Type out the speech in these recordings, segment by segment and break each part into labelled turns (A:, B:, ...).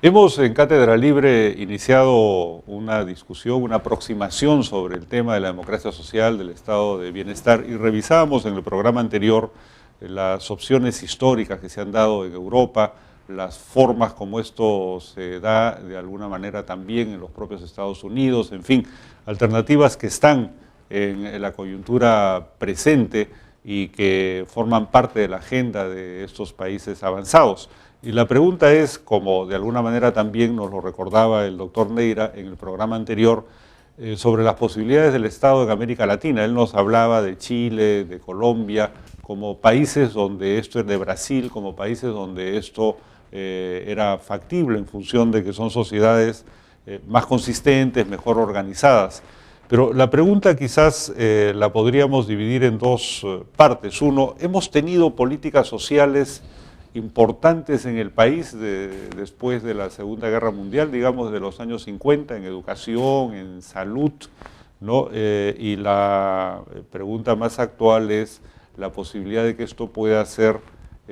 A: Hemos en Cátedra Libre iniciado una discusión, una aproximación sobre el tema de la democracia social, del estado de bienestar, y revisábamos en el programa anterior las opciones históricas que se han dado en Europa, las formas como esto se da de alguna manera también en los propios Estados Unidos, en fin, alternativas que están en la coyuntura presente y que forman parte de la agenda de estos países avanzados. Y la pregunta es, como de alguna manera también nos lo recordaba el doctor Neira en el programa anterior, sobre las posibilidades del Estado en América Latina. Él nos hablaba de Chile, de Colombia, como países donde esto es de Brasil, como países donde esto era factible en función de que son sociedades más consistentes, mejor organizadas. Pero la pregunta quizás la podríamos dividir en dos partes. Uno, ¿hemos tenido políticas sociales importantes en el país después de la Segunda Guerra Mundial, digamos de los años 50, en educación, en salud, ¿no? Y la pregunta más actual es la posibilidad de que esto pueda ser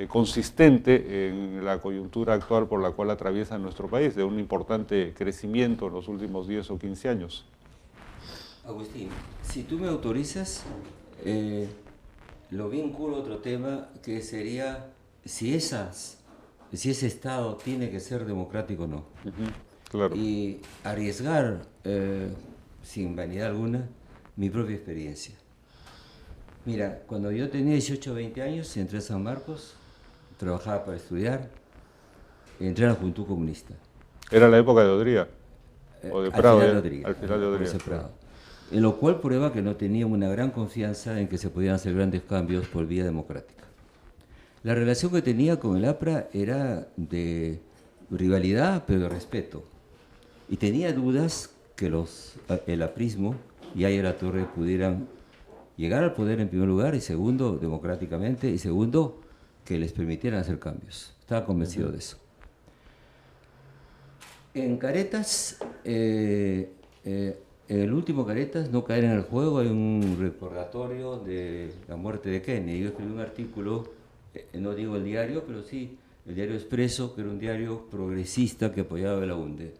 A: consistente en la coyuntura actual por la cual atraviesa nuestro país, de un importante crecimiento en los últimos 10 o 15 años.
B: Agustín, si tú me autorizas, lo vinculo a otro tema que sería si ese Estado tiene que ser democrático o no.
A: Claro.
B: Y arriesgar, sin vanidad alguna, mi propia experiencia. Mira, cuando yo tenía 18 o 20 años, entré a San Marcos, trabajaba para estudiar, entré a la Juventud Comunista.
A: ¿Era la época de Odría? ¿O de Prado?
B: Al final de Odría. En lo cual prueba que no tenía una gran confianza en que se podían hacer grandes cambios por vía democrática. La relación que tenía con el APRA era de rivalidad, pero de respeto. Y tenía dudas que el aprismo y Aya La Torre pudieran llegar al poder en primer lugar, y segundo, democráticamente, y segundo, que les permitieran hacer cambios. Estaba convencido de eso. En Caretas, en el último Caretas, no caer en el juego, hay un recordatorio de la muerte de Kennedy. Yo escribí un artículo, no digo el diario, pero sí el diario Expreso, que era un diario progresista que apoyaba a Belaúnde.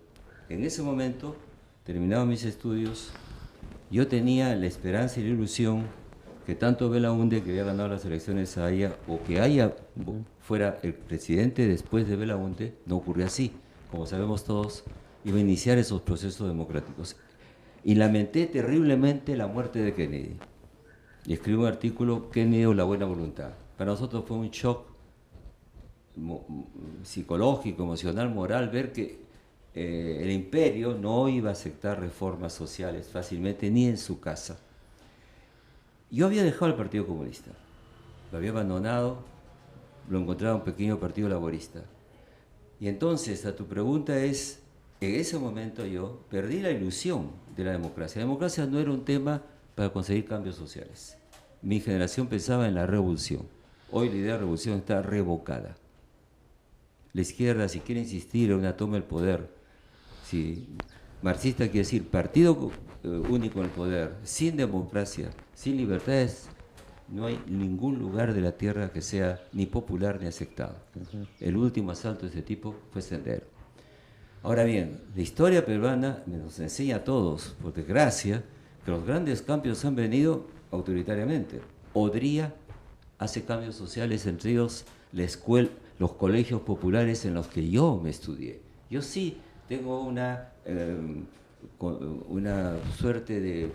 B: En ese momento, terminados mis estudios, yo tenía la esperanza y la ilusión que tanto Belaúnde, que había ganado las elecciones a Aya, o que Aya fuera el presidente después de Belaúnde, no ocurrió así. Como sabemos todos, iba a iniciar esos procesos democráticos. Y lamenté terriblemente la muerte de Kennedy. Y escribí un artículo, Kennedy o la buena voluntad. Para nosotros fue un shock psicológico, emocional, moral, ver que el imperio no iba a aceptar reformas sociales fácilmente, ni en su casa. Yo había dejado el Partido Comunista, lo había abandonado, lo encontraba un pequeño partido laborista. Y entonces, a tu pregunta es, en ese momento yo perdí la ilusión de la democracia. La democracia no era un tema para conseguir cambios sociales. Mi generación pensaba en la revolución. Hoy la idea de revolución está revocada. La izquierda, si quiere insistir en una toma del poder, si marxista quiere decir partido único en el poder, sin democracia, sin libertades, no hay ningún lugar de la tierra que sea ni popular ni aceptado. El último asalto de ese tipo fue Sendero. Ahora bien, la historia peruana nos enseña a todos, por desgracia, que los grandes cambios han venido autoritariamente. Odría hace cambios sociales, entre ellos la escuela, los colegios populares en los que yo me estudié. Yo sí tengo una suerte de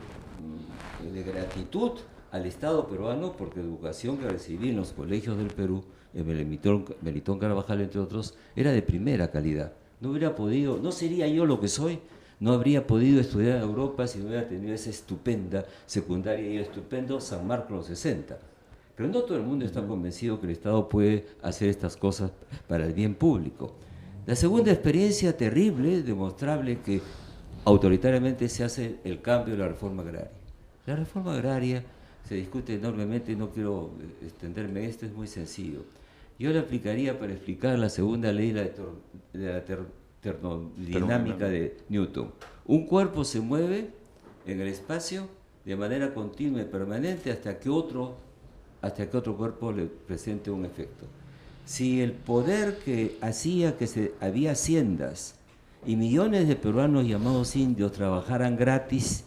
B: gratitud al Estado peruano, porque la educación que recibí en los colegios del Perú, en Melitón Carvajal, entre otros, era de primera calidad. No hubiera podido, no sería yo lo que soy, no habría podido estudiar en Europa si no hubiera tenido esa estupenda secundaria y el estupendo San Marcos los 60. Pero no todo el mundo está convencido que el Estado puede hacer estas cosas para el bien público. La segunda experiencia terrible, demostrable, que autoritariamente se hace el cambio de la reforma agraria. La reforma agraria se discute enormemente, no quiero extenderme esto, es muy sencillo. Yo le aplicaría para explicar la segunda ley de la termodinámica de Newton. Un cuerpo se mueve en el espacio de manera continua y permanente hasta que otro cuerpo le presente un efecto. Si el poder que hacía había haciendas y millones de peruanos llamados indios trabajaran gratis,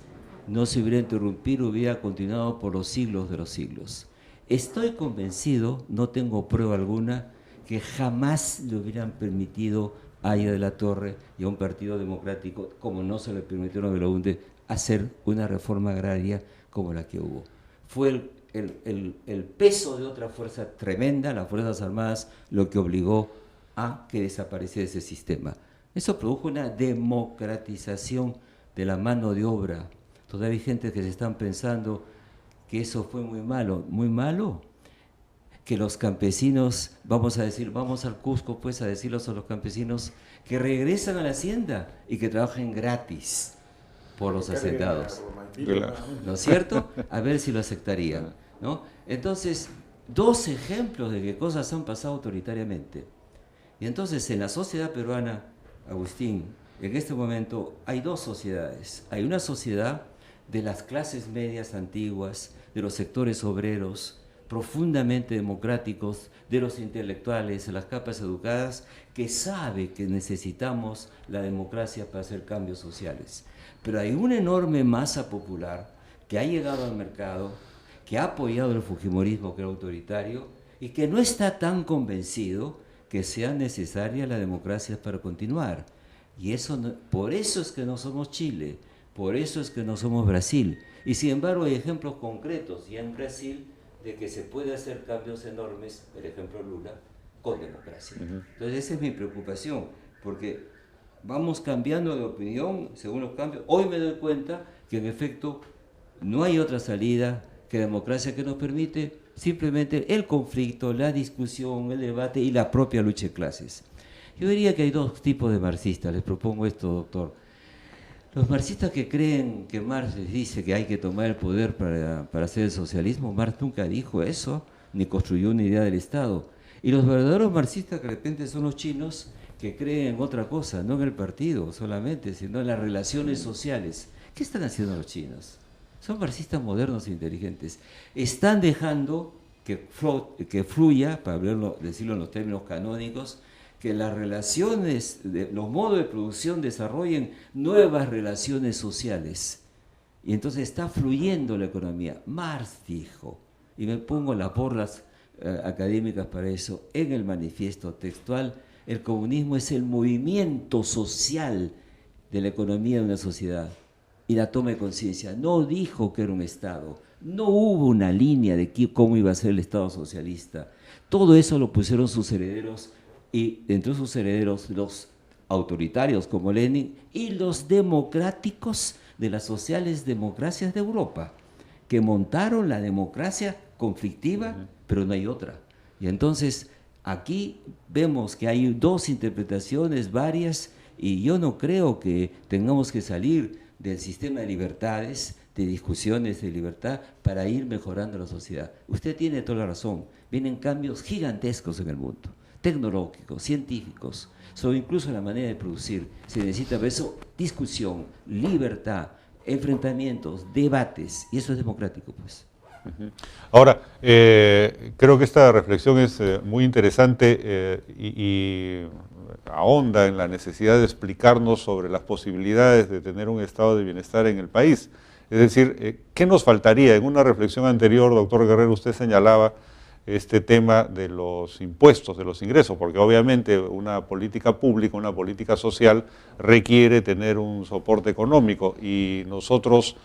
B: no se hubiera interrumpido, hubiera continuado por los siglos de los siglos. Estoy convencido, no tengo prueba alguna, que jamás le hubieran permitido a Haya de la Torre y a un partido democrático, como no se le permitieron a Belaúnde, hacer una reforma agraria como la que hubo. Fue el peso de otra fuerza tremenda, las Fuerzas Armadas, lo que obligó a que desapareciera ese sistema. Eso produjo una democratización de la mano de obra. Todavía hay gente que se están pensando que eso fue muy malo, que los campesinos, vamos a decir, vamos al Cusco pues a decirles a los campesinos que regresan a la hacienda y que trabajen gratis por los hacendados. ¿No es cierto? A ver si lo aceptarían, ¿no? Entonces, dos ejemplos de que cosas han pasado autoritariamente. Y entonces en la sociedad peruana, Agustín, en este momento hay dos sociedades. Hay una sociedad de las clases medias antiguas, de los sectores obreros, profundamente democráticos, de los intelectuales, de las capas educadas, que sabe que necesitamos la democracia para hacer cambios sociales. Pero hay una enorme masa popular que ha llegado al mercado, que ha apoyado el fujimorismo, que era autoritario, y que no está tan convencido que sea necesaria la democracia para continuar. Y eso no, por eso es que no somos Chile, por eso es que no somos Brasil. Y sin embargo hay ejemplos concretos, y en Brasil, de que se puede hacer cambios enormes, el ejemplo Lula, con democracia. Entonces esa es mi preocupación, porque vamos cambiando de opinión según los cambios. Hoy me doy cuenta que en efecto no hay otra salida que democracia que nos permite simplemente el conflicto, la discusión, el debate y la propia lucha de clases. Yo diría que hay dos tipos de marxistas, les propongo esto, doctor. Los marxistas que creen que Marx les dice que hay que tomar el poder para hacer el socialismo, Marx nunca dijo eso, ni construyó una idea del Estado. Y los verdaderos marxistas que de repente son los chinos que creen en otra cosa, no en el partido solamente, sino en las relaciones sociales. ¿Qué están haciendo los chinos? Son marxistas modernos e inteligentes. Están dejando que fluya, para decirlo en los términos canónicos, que las relaciones, los modos de producción desarrollen nuevas relaciones sociales. Y entonces está fluyendo la economía. Marx dijo, y me pongo las porras académicas para eso, en el manifiesto textual, el comunismo es el movimiento social de la economía de una sociedad. Y la toma de conciencia. No dijo que era un Estado. No hubo una línea de cómo iba a ser el Estado socialista. Todo eso lo pusieron sus herederos, y entre sus herederos los autoritarios como Lenin y los democráticos de las sociales democracias de Europa, que montaron la democracia conflictiva, pero no hay otra. Y entonces aquí vemos que hay dos interpretaciones varias, y yo no creo que tengamos que salir del sistema de libertades, de discusiones de libertad, para ir mejorando la sociedad. Usted tiene toda la razón, vienen cambios gigantescos en el mundo, tecnológicos, científicos, sobre incluso la manera de producir. Se necesita por eso discusión, libertad, enfrentamientos, debates, y eso es democrático, pues.
A: Ahora, creo que esta reflexión es muy interesante y ahonda en la necesidad de explicarnos sobre las posibilidades de tener un estado de bienestar en el país. Es decir, ¿qué nos faltaría? En una reflexión anterior, doctor Guerrero, usted señalaba este tema de los impuestos, de los ingresos, porque obviamente una política pública, una política social requiere tener un soporte económico, y nosotros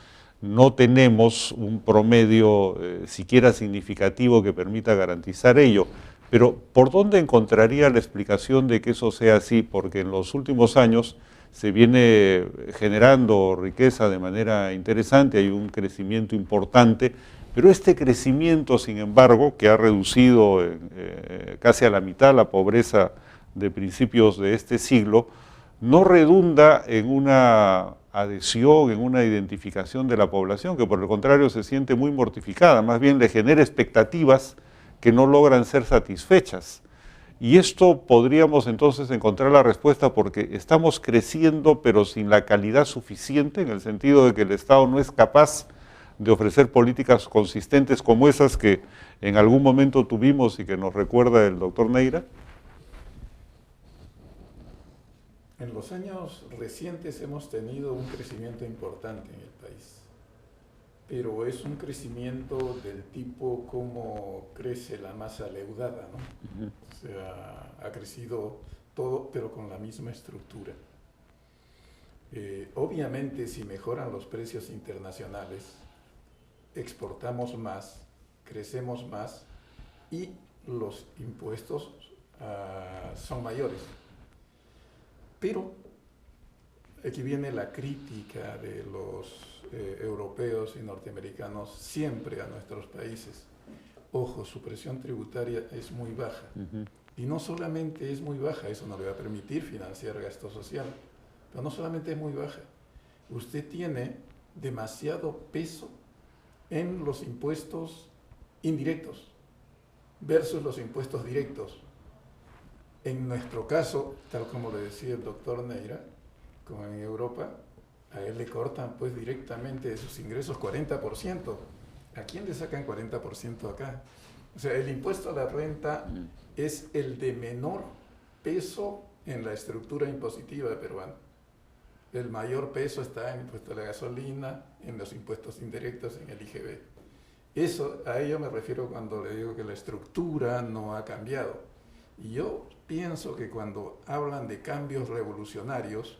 A: no tenemos un promedio siquiera significativo que permita garantizar ello. Pero ¿por dónde encontraría la explicación de que eso sea así? Porque en los últimos años se viene generando riqueza de manera interesante, hay un crecimiento importante, pero este crecimiento, sin embargo, que ha reducido casi a la mitad la pobreza de principios de este siglo, no redunda en una adhesión, en una identificación de la población, que por el contrario se siente muy mortificada, más bien le genera expectativas que no logran ser satisfechas. Y esto podríamos entonces encontrar la respuesta porque estamos creciendo pero sin la calidad suficiente, en el sentido de que el Estado no es capaz de ofrecer políticas consistentes como esas que en algún momento tuvimos y que nos recuerda el doctor Neira?
C: En los años recientes hemos tenido un crecimiento importante en el país, pero es un crecimiento del tipo como crece la masa leudada, ¿no? O sea, ha crecido todo, pero con la misma estructura. Obviamente, si mejoran los precios internacionales, exportamos más, crecemos más y los impuestos son mayores. Pero aquí viene la crítica de los europeos y norteamericanos siempre a nuestros países. Ojo, su presión tributaria es muy baja. Y no solamente es muy baja, eso no le va a permitir financiar gasto social, pero no solamente es muy baja. Usted tiene demasiado peso en los impuestos indirectos versus los impuestos directos. En nuestro caso, tal como le decía el doctor Neira, como en Europa, a él le cortan pues directamente de sus ingresos 40%. ¿A quién le sacan 40% acá? O sea, el impuesto a la renta es el de menor peso en la estructura impositiva peruana. El mayor peso está en el impuesto a la gasolina, en los impuestos indirectos, en el IGB. Eso, a ello me refiero cuando le digo que la estructura no ha cambiado. Y yo pienso que cuando hablan de cambios revolucionarios,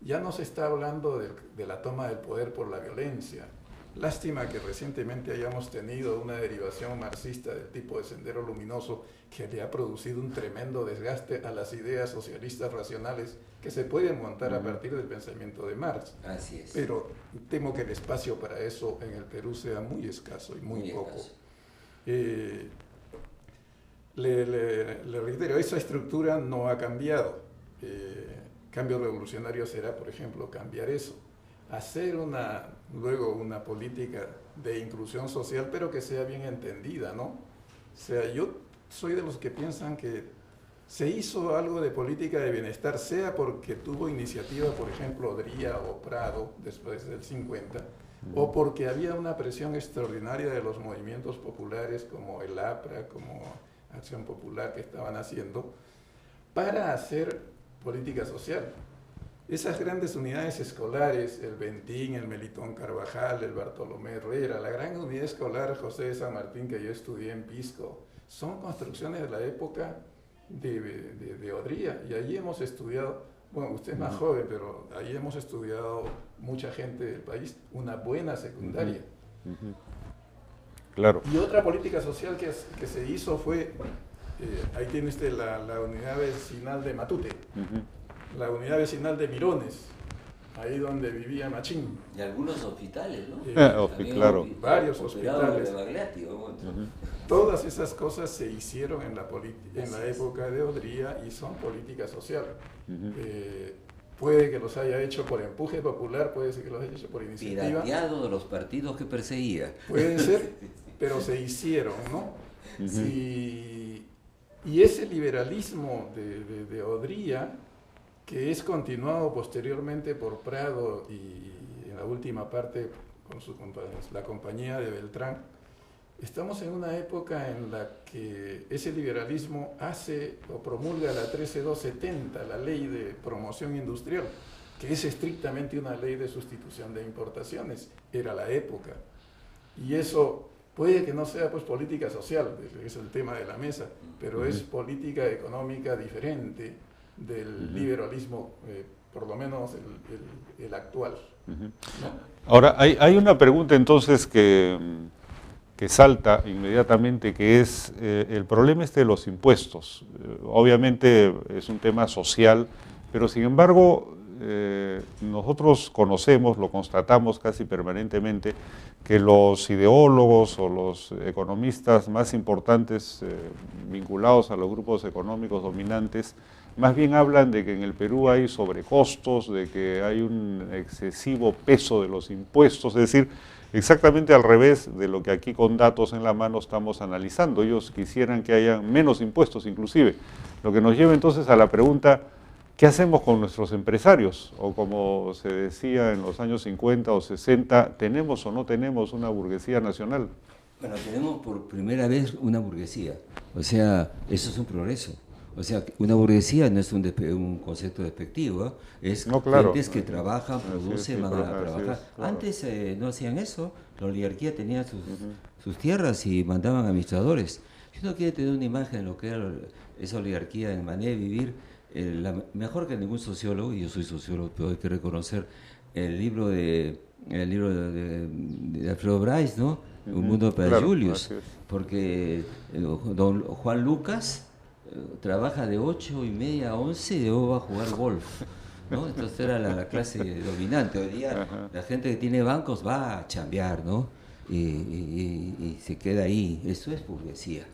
C: ya no se está hablando de la toma del poder por la violencia. Lástima que recientemente hayamos tenido una derivación marxista del tipo de Sendero Luminoso que le ha producido un tremendo desgaste a las ideas socialistas racionales que se pueden montar a partir del pensamiento de Marx.
B: Así es.
C: Pero temo que el espacio para eso en el Perú sea muy escaso y muy poco. Le reitero, esa estructura no ha cambiado. Cambio revolucionario será, por ejemplo, cambiar eso. Hacer luego una política de inclusión social, pero que sea bien entendida, ¿no? O sea, yo soy de los que piensan que se hizo algo de política de bienestar, sea porque tuvo iniciativa, por ejemplo, Odría o Prado, después del 50, o porque había una presión extraordinaria de los movimientos populares como el APRA, como Acción Popular, que estaban haciendo, para hacer política social. Esas grandes unidades escolares, el Bentín, el Melitón Carvajal, el Bartolomé Herrera, la gran unidad escolar José de San Martín que yo estudié en Pisco, son construcciones de la época de Odría, y allí hemos estudiado, bueno, usted es más joven, pero allí hemos estudiado mucha gente del país, una buena secundaria.
A: Claro.
C: Y otra política social que se hizo fue, ahí tiene usted la unidad vecinal de Matute, la unidad vecinal de Mirones, ahí donde vivía Machín.
B: Y algunos hospitales, ¿no?
A: Claro.
C: Varios hospitales.
B: De Bagliati,
C: Todas esas cosas se hicieron en la época de Odría y son política social. Puede que los haya hecho por empuje popular, puede ser que los haya hecho por iniciativa.
B: Pirateado de los partidos que perseguía.
C: Puede ser, pero se hicieron, ¿no? Y ese liberalismo de Odría, que es continuado posteriormente por Prado y en la última parte con la compañía de Beltrán, estamos en una época en la que ese liberalismo hace o promulga la 13270, la ley de promoción industrial, que es estrictamente una ley de sustitución de importaciones. Era la época. Y eso puede que no sea pues política social, es el tema de la mesa, pero es política económica diferente del liberalismo, por lo menos el actual. ¿No?
A: Ahora, hay una pregunta entonces que salta inmediatamente, que es el problema de los impuestos. Obviamente es un tema social, pero sin embargo nosotros conocemos, lo constatamos casi permanentemente, que los ideólogos o los economistas más importantes vinculados a los grupos económicos dominantes más bien hablan de que en el Perú hay sobrecostos, de que hay un excesivo peso de los impuestos, es decir, exactamente al revés de lo que aquí con datos en la mano estamos analizando. Ellos quisieran que haya menos impuestos inclusive, lo que nos lleva entonces a la pregunta: ¿qué hacemos con nuestros empresarios? O como se decía en los años 50 o 60, ¿tenemos o no tenemos una burguesía nacional?
B: Bueno, tenemos por primera vez una burguesía. O sea, eso es un progreso. O sea, una burguesía no es un concepto despectivo, ¿eh? Es
A: no, claro,
B: gentes que trabajan, producen, van a trabajar.
A: Claro.
B: Antes no hacían eso. La oligarquía tenía sus tierras y mandaban administradores. Si uno quiere tener una imagen de lo que era esa oligarquía, en manera de vivir, mejor que ningún sociólogo, y yo soy sociólogo, pero hay que reconocer el libro de Alfredo Bryce, ¿no? Un mundo para
A: claro,
B: Julius, porque don Juan Lucas trabaja de 8:30 a 11 y luego va a jugar golf, ¿no? Entonces era la clase dominante. Hoy día la gente que tiene bancos va a chambear, ¿no? Y se queda ahí. Eso es burguesía.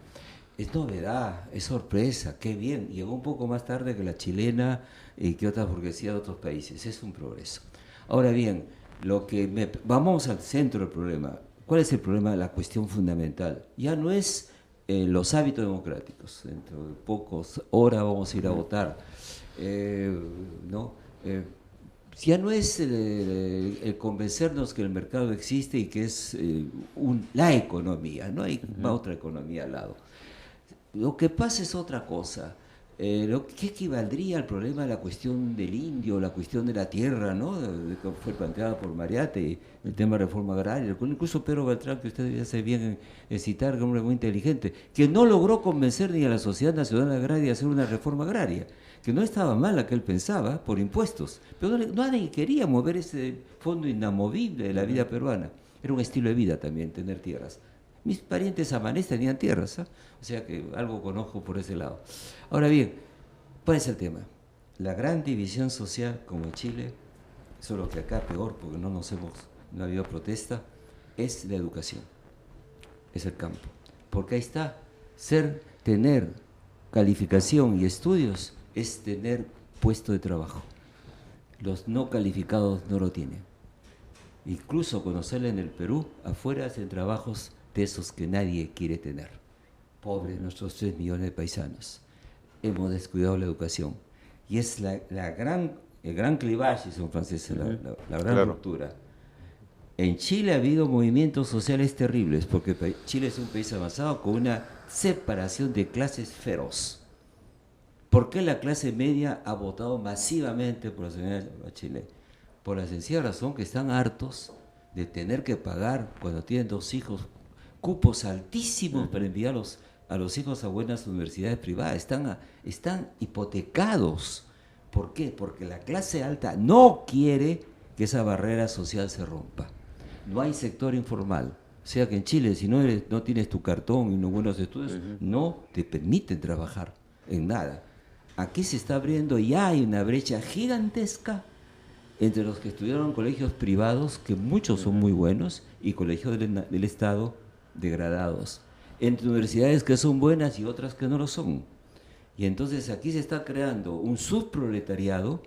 B: Es novedad, es sorpresa, qué bien. Llegó un poco más tarde que la chilena y que otras burguesías de otros países. Es un progreso. Ahora bien, vamos al centro del problema. ¿Cuál es el problema? La cuestión fundamental. Ya no es los hábitos democráticos. Dentro de pocas horas vamos a ir a votar. ¿No? Ya no es el convencernos que el mercado existe y que es la economía. No hay otra economía al lado. Lo que pasa es otra cosa. Lo que equivaldría al problema de la cuestión del indio, la cuestión de la tierra, ¿no? Que fue planteada por Mariate, el tema de reforma agraria, incluso Pedro Beltrán, que usted debe hacer bien en citar, que es un hombre muy inteligente, que no logró convencer ni a la Sociedad Nacional Agraria a hacer una reforma agraria, que no estaba mal la que él pensaba por impuestos, pero nadie quería mover ese fondo inamovible de la vida peruana. Era un estilo de vida también, tener tierras. Mis parientes amanés tenían tierras, ¿eh? O sea que algo conozco por ese lado. Ahora bien, ¿cuál es el tema? La gran división social, como en Chile, solo que acá peor, porque no ha habido protesta, es la educación, es el campo. Porque ahí está, tener calificación y estudios es tener puesto de trabajo. Los no calificados no lo tienen. Incluso cuando salen del Perú, afuera hacen trabajos de esos que nadie quiere tener. Pobres nuestros 3 millones de paisanos. Hemos descuidado la educación. Y es el gran clivaje, son franceses, la gran ruptura. En Chile ha habido movimientos sociales terribles, porque Chile es un país avanzado con una separación de clases feroz. ¿Por qué la clase media ha votado masivamente por la señora Bachelet? Por la sencilla razón que están hartos de tener que pagar, cuando tienen 2 hijos, cupos altísimos para enviar a los hijos a buenas universidades privadas. Están hipotecados. ¿Por qué? Porque la clase alta no quiere que esa barrera social se rompa. No hay sector informal. O sea que en Chile, si no tienes tu cartón y no buenos estudios, no te permiten trabajar en nada. Aquí se está abriendo, ya hay una brecha gigantesca entre los que estudiaron en colegios privados, que muchos son muy buenos, y colegios del Estado degradados, entre universidades que son buenas y otras que no lo son. Y entonces aquí se está creando un subproletariado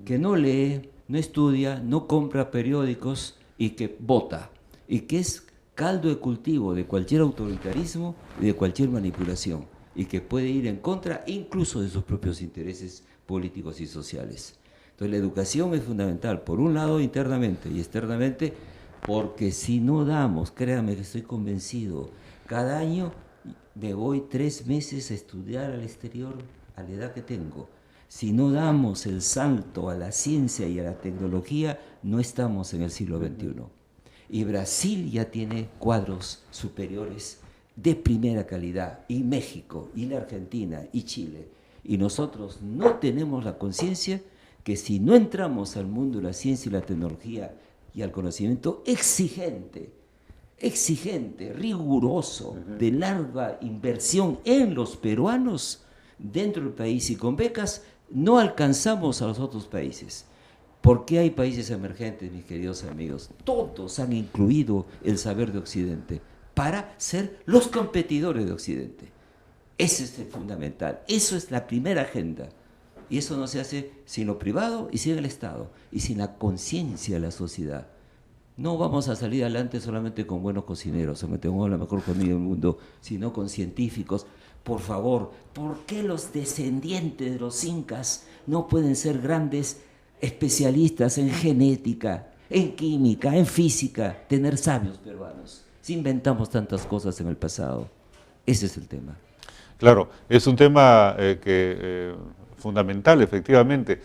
B: que no lee, no estudia, no compra periódicos y que vota, y que es caldo de cultivo de cualquier autoritarismo y de cualquier manipulación, y que puede ir en contra incluso de sus propios intereses políticos y sociales. Entonces la educación es fundamental, por un lado internamente y externamente, porque si no damos, créanme que estoy convencido, cada año me voy 3 meses a estudiar al exterior a la edad que tengo. Si no damos el salto a la ciencia y a la tecnología, no estamos en el siglo XXI. Y Brasil ya tiene cuadros superiores de primera calidad, y México, y la Argentina, y Chile. Y nosotros no tenemos la conciencia que si no entramos al mundo de la ciencia y la tecnología y al conocimiento exigente, riguroso, de larga inversión en los peruanos dentro del país y con becas, no alcanzamos a los otros países. ¿Por qué hay países emergentes, mis queridos amigos? Todos han incluido el saber de Occidente para ser los competidores de Occidente. Ese es el fundamental, eso es la primera agenda. Y eso no se hace sin lo privado y sin el Estado, y sin la conciencia de la sociedad. No vamos a salir adelante solamente con buenos cocineros, o que tengamos la mejor comida del mundo, sino con científicos, por favor, ¿por qué los descendientes de los incas no pueden ser grandes especialistas en genética, en química, en física, tener sabios peruanos? Si inventamos tantas cosas en el pasado. Ese es el tema.
A: Claro, es un tema fundamental, efectivamente.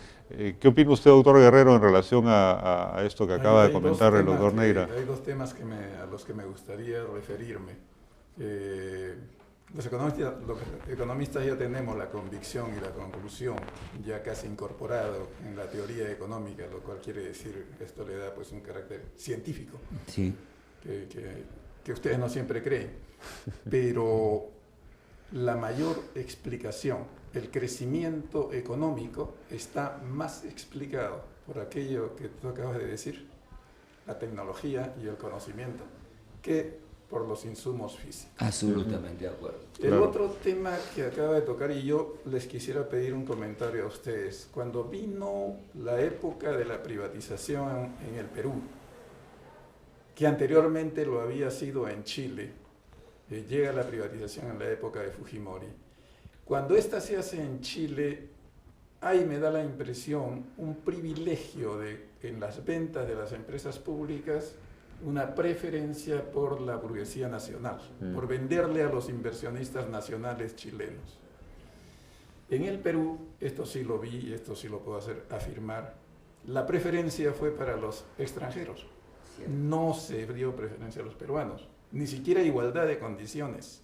A: ¿Qué opina usted, doctor Guerrero, en relación a esto que acaba de comentar el doctor Neira?
C: Hay dos temas a los que me gustaría referirme. Los economistas ya tenemos la convicción y la conclusión ya casi incorporado en la teoría económica, lo cual quiere decir, esto le da pues un carácter científico,
B: sí,
C: que ustedes no siempre creen, pero la mayor explicación, el crecimiento económico está más explicado por aquello que tú acabas de decir, la tecnología y el conocimiento, que por los insumos físicos.
B: Absolutamente de acuerdo.
C: El otro tema que acaba de tocar, y yo les quisiera pedir un comentario a ustedes, cuando vino la época de la privatización en el Perú, que anteriormente lo había sido en Chile, llega la privatización en la época de Fujimori. Cuando esta se hace en Chile, ahí me da la impresión un privilegio en las ventas de las empresas públicas, una preferencia por la burguesía nacional, por venderle a los inversionistas nacionales chilenos. En el Perú, esto sí lo vi y esto sí lo puedo afirmar, la preferencia fue para los extranjeros. No se dio preferencia a los peruanos, ni siquiera igualdad de condiciones.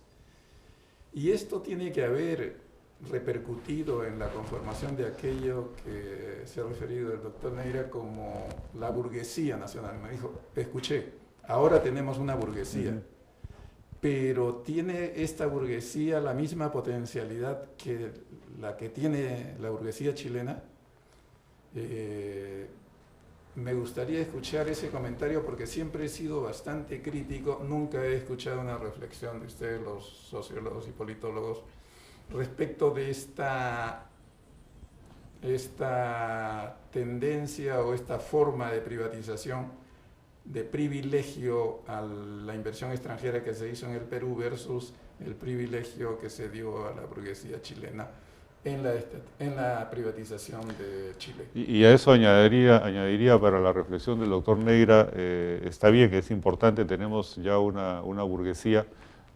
C: Y esto tiene que haber repercutido en la conformación de aquello que se ha referido el doctor Neira como la burguesía nacional. Me dijo, escuché, ahora tenemos una burguesía, pero ¿tiene esta burguesía la misma potencialidad que la que tiene la burguesía chilena? Me gustaría escuchar ese comentario porque siempre he sido bastante crítico, nunca he escuchado una reflexión de ustedes, los sociólogos y politólogos, respecto de esta tendencia o esta forma de privatización, de privilegio a la inversión extranjera que se hizo en el Perú versus el privilegio que se dio a la burguesía chilena en la privatización de Chile.
A: Y a eso añadiría para la reflexión del doctor Neira, está bien, es importante, tenemos ya una burguesía.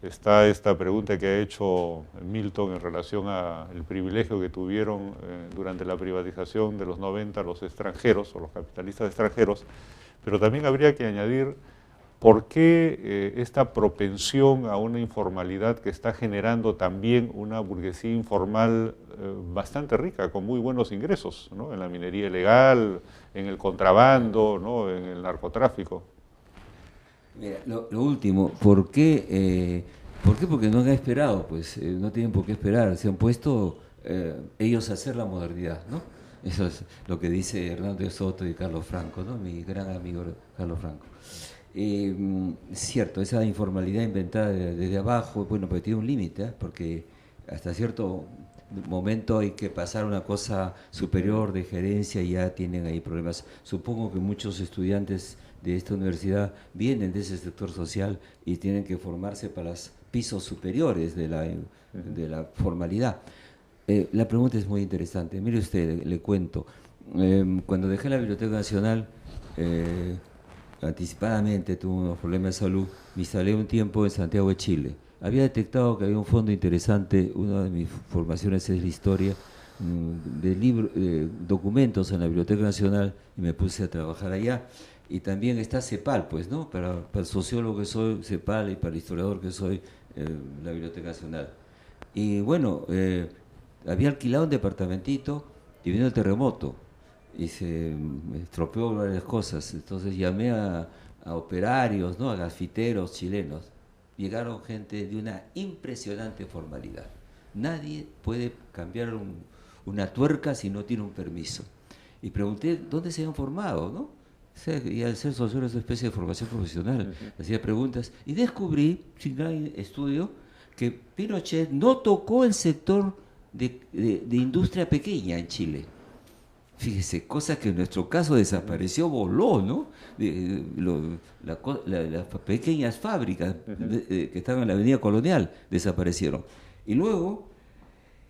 A: Está esta pregunta que ha hecho Milton en relación al privilegio que tuvieron durante la privatización de los 90 los extranjeros o los capitalistas extranjeros, pero también habría que añadir por qué esta propensión a una informalidad que está generando también una burguesía informal bastante rica, con muy buenos ingresos, ¿no? En la minería ilegal, en el contrabando, ¿no? En el narcotráfico.
B: Mira, lo último, ¿por qué? Porque no han esperado, pues no tienen por qué esperar, se han puesto ellos a hacer la modernidad, ¿no? Eso es lo que dice Hernando Soto y Carlos Franco, ¿no? Mi gran amigo Carlos Franco. Cierto, esa informalidad inventada desde abajo, bueno, pero tiene un límite, porque hasta cierto momento hay que pasar a una cosa superior de gerencia y ya tienen ahí problemas. Supongo que muchos estudiantes de esta universidad vienen de ese sector social y tienen que formarse para los pisos superiores de la formalidad. La pregunta es muy interesante. Mire usted, le cuento. Cuando dejé la Biblioteca Nacional, anticipadamente tuve unos problemas de salud, me instalé un tiempo en Santiago de Chile. Había detectado que había un fondo interesante, una de mis formaciones es la historia, de documentos en la Biblioteca Nacional, y me puse a trabajar allá. Y también está CEPAL, pues, ¿no? Para el sociólogo que soy, CEPAL, y para el historiador que soy, la Biblioteca Nacional. Y bueno, había alquilado un departamentito y vino el terremoto y se me estropeó varias cosas. Entonces llamé a operarios, ¿no? A gafiteros chilenos. Llegaron gente de una impresionante formalidad. Nadie puede cambiar una tuerca si no tiene un permiso. Y pregunté dónde se habían formado, ¿no? Y al ser sociólogo es una especie de formación profesional, hacía preguntas y descubrí, sin gran estudio, que Pinochet no tocó el sector de industria pequeña en Chile. Fíjese, cosa que en nuestro caso desapareció, voló, ¿no? Las pequeñas fábricas que estaban en la Avenida Colonial desaparecieron. Y luego,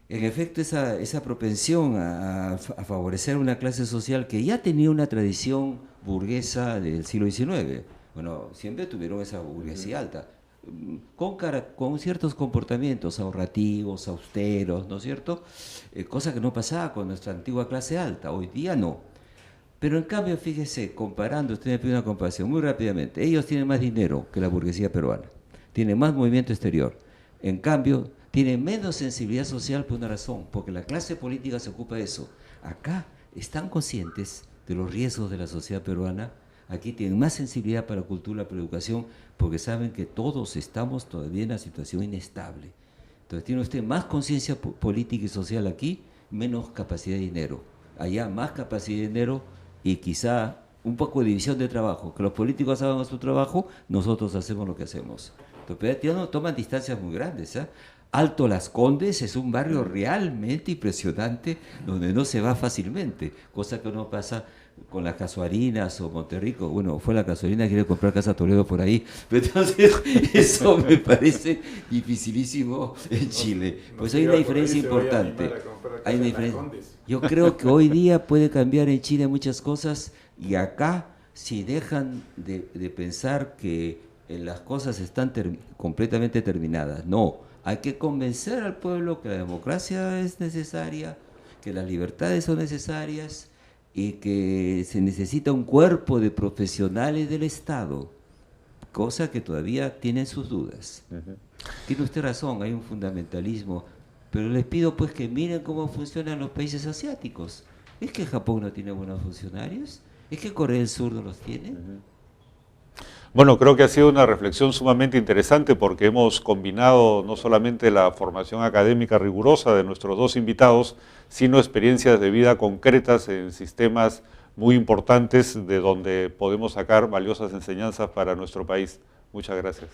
B: en efecto, esa propensión a favorecer una clase social que ya tenía una tradición burguesa del siglo XIX. Bueno, siempre tuvieron esa burguesía alta, con ciertos comportamientos ahorrativos, austeros, ¿no es cierto? Cosa que no pasaba con nuestra antigua clase alta, hoy día no. Pero en cambio, fíjese, comparando, usted me pide una comparación muy rápidamente, ellos tienen más dinero que la burguesía peruana, tienen más movimiento exterior, en cambio, tienen menos sensibilidad social por una razón, porque la clase política se ocupa de eso. Acá están conscientes de los riesgos de la sociedad peruana, aquí tienen más sensibilidad para la cultura, para la educación, porque saben que todos estamos todavía en una situación inestable. Entonces tiene usted más conciencia política y social aquí, menos capacidad de dinero. Allá más capacidad de dinero y quizá un poco de división de trabajo, que los políticos hagan su trabajo, nosotros hacemos lo que hacemos. Entonces toman distancias muy grandes, ¿eh? Alto Las Condes es un barrio realmente impresionante donde no se va fácilmente, cosa que no pasa con las Casuarinas o Monterrico. Bueno, fue la Casuarina que quiere comprar Casa Toledo por ahí, pero entonces eso me parece dificilísimo en Chile. Pues hay una diferencia importante. Hay una diferencia. Yo creo que hoy día puede cambiar en Chile muchas cosas y acá, si dejan de pensar que las cosas están completamente terminadas, no. Hay que convencer al pueblo que la democracia es necesaria, que las libertades son necesarias y que se necesita un cuerpo de profesionales del Estado, cosa que todavía tienen sus dudas. Tiene usted razón, hay un fundamentalismo, pero les pido pues que miren cómo funcionan los países asiáticos. ¿Es que Japón no tiene buenos funcionarios? ¿Es que Corea del Sur no los tiene?
A: Bueno, creo que ha sido una reflexión sumamente interesante porque hemos combinado no solamente la formación académica rigurosa de nuestros dos invitados, sino experiencias de vida concretas en sistemas muy importantes de donde podemos sacar valiosas enseñanzas para nuestro país. Muchas gracias.